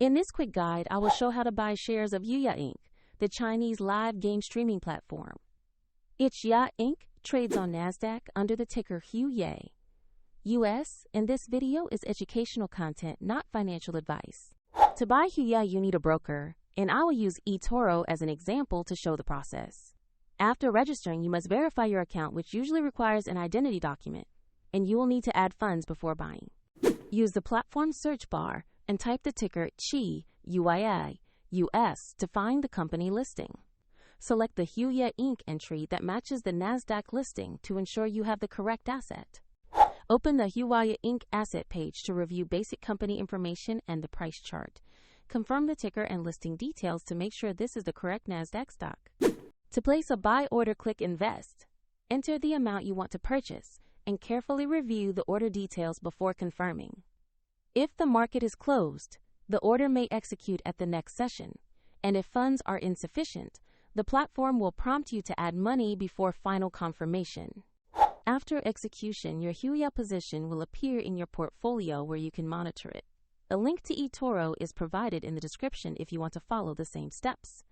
In this quick guide, I will show how to buy shares of HUYA Inc., the Chinese live game streaming platform. HUYA Inc. trades on NASDAQ under the ticker HUYA US, and this video is educational content, not financial advice. To buy HUYA, you need a broker, and I will use eToro as an example to show the process. After registering, you must verify your account, which usually requires an identity document, and you will need to add funds before buying. Use the platform search bar and type the ticker HUYA US to find the company listing. Select the HUYA Inc. entry that matches the NASDAQ listing to ensure you have the correct asset. Open the HUYA Inc. asset page to review basic company information and the price chart. Confirm the ticker and listing details to make sure this is the correct NASDAQ stock. To place a buy order, click Invest. Enter the amount you want to purchase and carefully review the order details before confirming. If the market is closed, the order may execute at the next session, and if funds are insufficient, the platform will prompt you to add money before final confirmation. After execution, your HUYA position will appear in your portfolio where you can monitor it. A link to eToro is provided in the description if you want to follow the same steps.